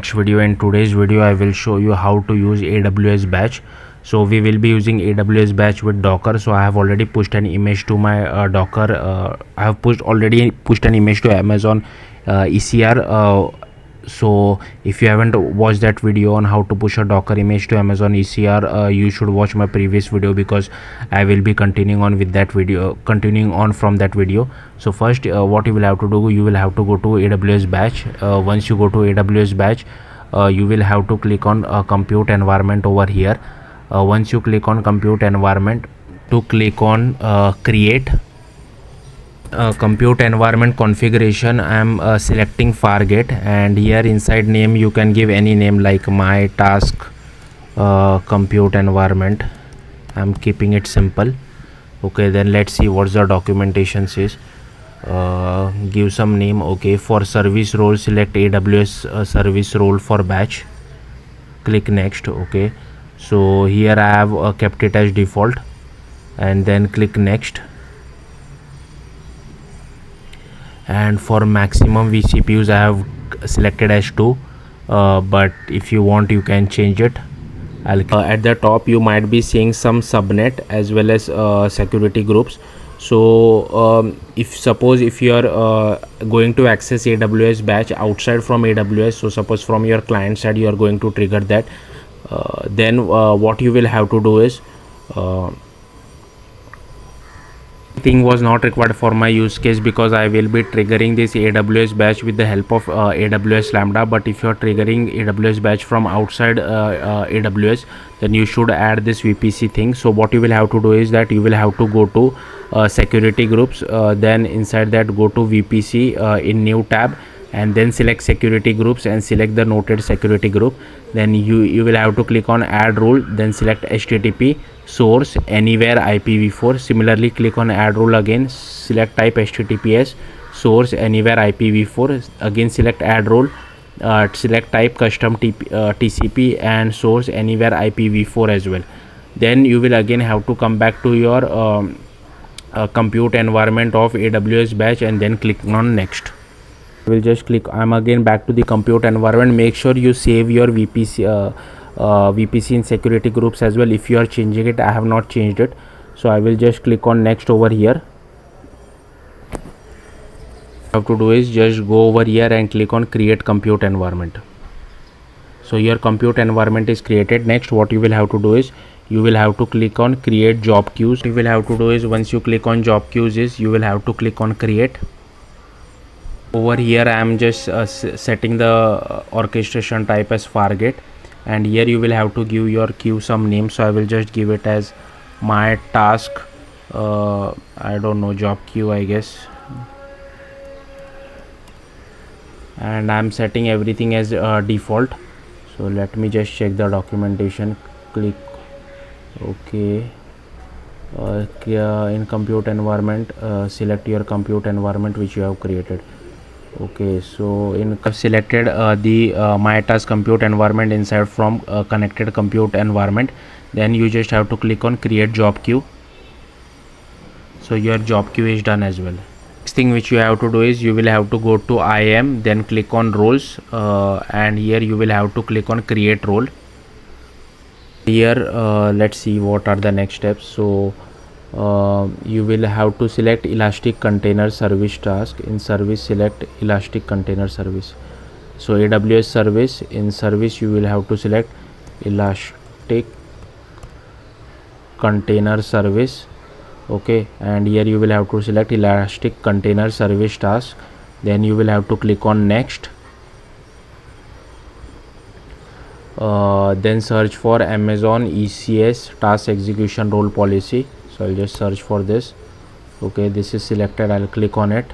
Next video. In today's video I will show you how to use AWS Batch. So we will be using AWS Batch with Docker. So I have already pushed an image to my Docker. I have already pushed an image to Amazon ECR. So if you haven't watched that video on how to push a Docker image to Amazon ECR, you should watch my previous video, because I will be continuing on from that video. So first, what you will have to do, you will have to go to AWS Batch. Once you go to AWS Batch, you will have to click on compute environment over here. Once you click on compute environment, to click on create compute environment configuration, I am selecting Fargate, and here inside name you can give any name like my task compute environment. I am keeping it simple. Okay, then let's see what's the documentation says. Give some name. Okay, for service role select AWS service role for batch, click next. Okay, so here I have kept it as default, and then click next. And for maximum vCPUs I have selected as 2, but if you want you can change it. At the top you might be seeing some subnet as well as security groups. So if you are going to access AWS Batch outside from AWS, so suppose from your client side you are going to trigger that, then what you will have to do is, thing was not required for my use case, because I will be triggering this AWS Batch with the help of AWS Lambda. But if you are triggering AWS Batch from outside AWS, then you should add this VPC thing. So what you will have to do is that you will have to go to security groups, then inside that go to VPC in new tab, and then select security groups and select the noted security group. Then you will have to click on add rule, then select HTTP source anywhere IPv4. Similarly, click on add rule again, select type HTTPS source anywhere IPv4. Again select add rule, select type custom TCP and source anywhere IPv4 as well. Then you will again have to come back to your compute environment of AWS Batch, and then click on next. Will just click. I'm again back to the compute environment. Make sure you save your VPC in security groups as well. If you are changing it, I have not changed it, so I will just click on next over here. What you have to do is just go over here and click on create compute environment. So your compute environment is created. Next, what you will have to do is you will have to click on create job queues. What you will have to do is, once you click on job queues, is you will have to click on create. Over here I am just setting the orchestration type as Fargate, and here you will have to give your queue some name. So I will just give it as my task, I don't know, job queue I guess, and I am setting everything as default. So let me just check the documentation. Click OK. In compute environment, select your compute environment which you have created. Okay, so I've selected the my task compute environment inside from connected compute environment. Then you just have to click on create job queue. So your job queue is done as well. Next thing which you have to do is you will have to go to IAM, then click on roles, and here you will have to click on create role. Here let's see what are the next steps. So you will have to select elastic container service task. In service, select elastic container service. So AWS service, in service you will have to select elastic container service. Okay, and here you will have to select elastic container service task. Then you will have to click on next. Then search for Amazon ECS task execution role policy. So I'll just search for this. Okay, this is selected. I'll click on it,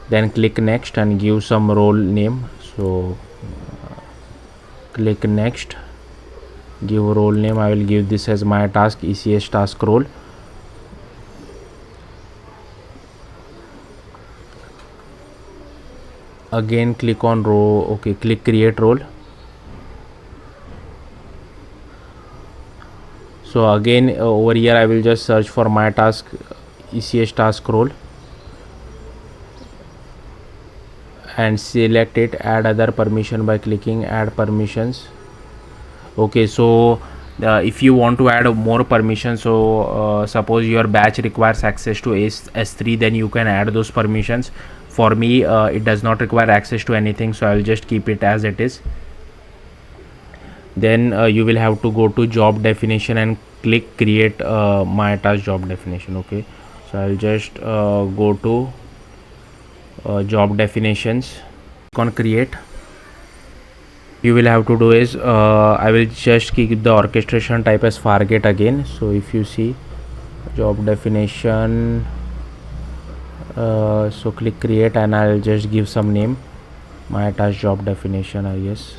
then click next and give some role name. So click next, give role name. I will give this as my task ECS task role. Again click on row. Okay, click create role. So again over here I will just search for my task ECS task role, and select it, add other permission by clicking add permissions. Okay, so if you want to add more permissions, so suppose your batch requires access to S3, then you can add those permissions. For me it does not require access to anything, so I'll just keep it as it is. Then you will have to go to job definition and click create my task job definition. Okay, so I'll just go to job definitions, click on create. You will have to do is I will just keep the orchestration type as Fargate again. So if you see job definition, so click create and I'll just give some name, my task job definition, I guess.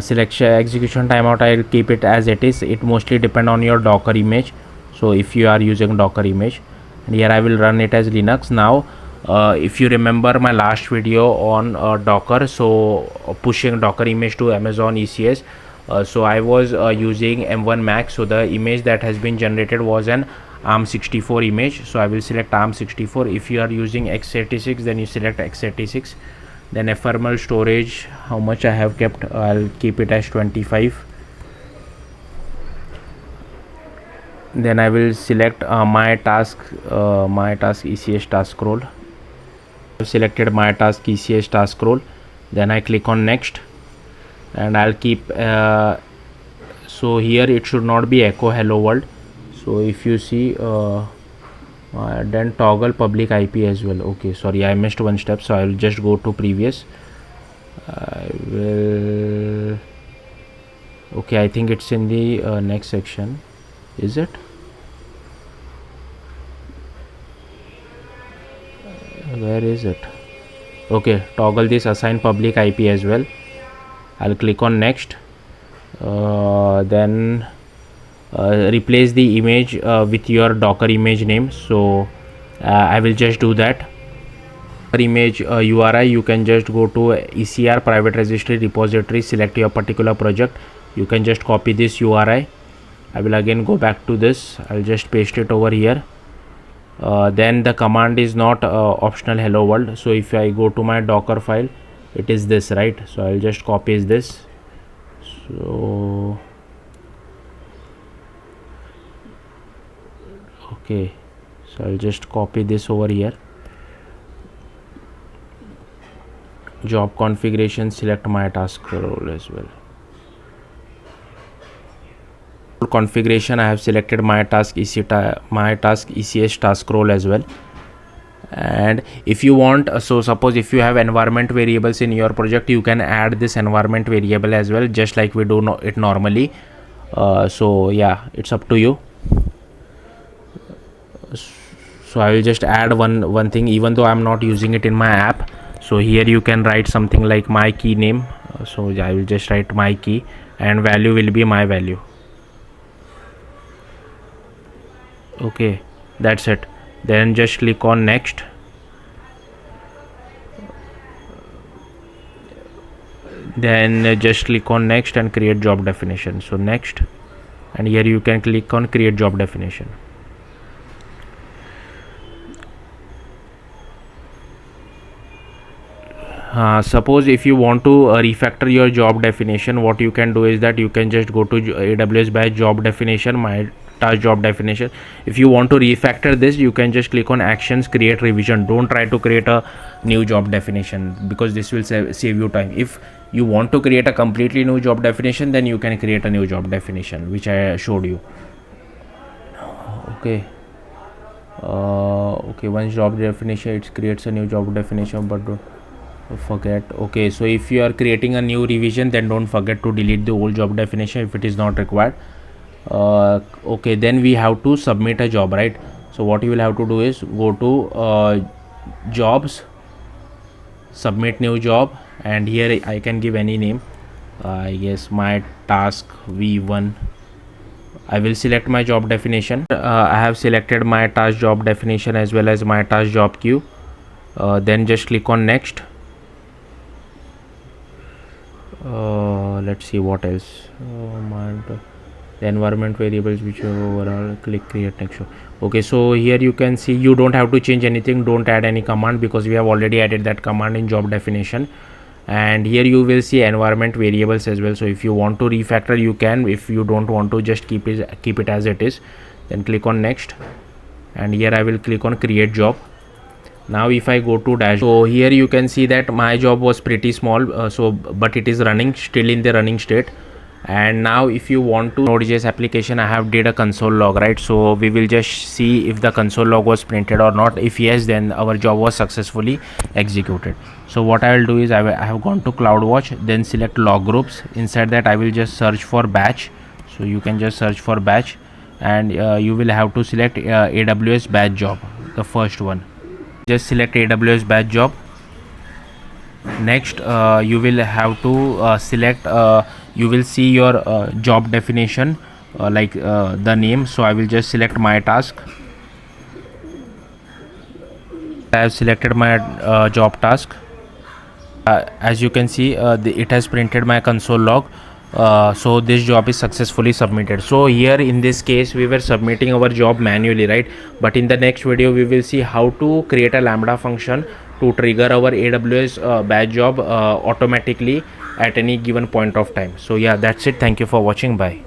Selection execution timeout, I'll keep it as it is. It mostly depend on your Docker image, so if you are using Docker image, and here I will run it as Linux. Now if you remember my last video on Docker, so pushing Docker image to Amazon ECS, so I was using M1 Mac, so the image that has been generated was an ARM64 image, so I will select ARM64. If you are using x86, then you select x86. Then ephemeral storage, how much I have kept, I'll keep it as 25. Then I will select my task ECS task role. I've selected my task ECS task role. Then I click on next and I'll keep so here it should not be echo hello world. So if you see then toggle public IP as well. Okay, sorry, I missed one step, so I will just go to previous. I will, okay, I think it's in the next section, is it? Where is it? Okay, toggle this assign public IP as well. I'll click on next. Then replace the image with your Docker image name, so I will just do that. Image URI, you can just go to ECR private registry repository, select your particular project. You can just copy this URI. I will again go back to this, I'll just paste it over here. Then the command is not optional hello world, so if I go to my Docker file, it is this, right? So I'll just copy this. So okay, so I'll just copy this over here. Job configuration, select my task role as well. Configuration, I have selected my task ECS task role as well. And if you want, so suppose if you have environment variables in your project, you can add this environment variable as well, just like we do it normally. So yeah, it's up to you. So I will just add one thing, even though I'm not using it in my app. So here you can write something like my key name. So I will just write my key and value will be my value. Okay, that's it. Then just click on next. Then just click on next and create job definition. So next, and here you can click on create job definition. Suppose if you want to refactor your job definition, what you can do is that you can just go to AWS Batch job definition, my task job definition. If you want to refactor this, you can just click on actions, create revision. Don't try to create a new job definition, because this will save you time. If you want to create a completely new job definition, then you can create a new job definition, which I showed you. Okay. Okay, once job definition, it creates a new job definition, but don't forget. Okay, so if you are creating a new revision, then don't forget to delete the old job definition if it is not required. Okay, then we have to submit a job, right? So what you will have to do is go to jobs, submit new job, and here I can give any name. I guess my task v1. I will select my job definition. I have selected my task job definition as well as my task job queue. Then just click on next. Let's see what else. the environment variables which are overall, click create next show. Okay, so here you can see you don't have to change anything, don't add any command because we have already added that command in job definition. And here you will see environment variables as well. So if you want to refactor, you can. If you don't want to, just keep it as it is. Then click on next, and here I will click on create job. Now if I go to dash, so here you can see that my job was pretty small, but it is running still in the running state. And now if you want to Node.js application, I have did a console log, right? So we will just see if the console log was printed or not. If yes, then our job was successfully executed. So what I will do is I have gone to CloudWatch, then select log groups. Inside that I will just search for batch. So you can just search for batch, and you will have to select AWS batch job, the first one. Just select AWS batch job. Next you will have to select you will see your job definition, the name. So I will just select my task. I have selected my job task. As you can see, it has printed my console log. So this job is successfully submitted. So here in this case we were submitting our job manually, right? But in the next video we will see how to create a lambda function to trigger our AWS batch job automatically at any given point of time. So yeah, that's it. Thank you for watching. Bye.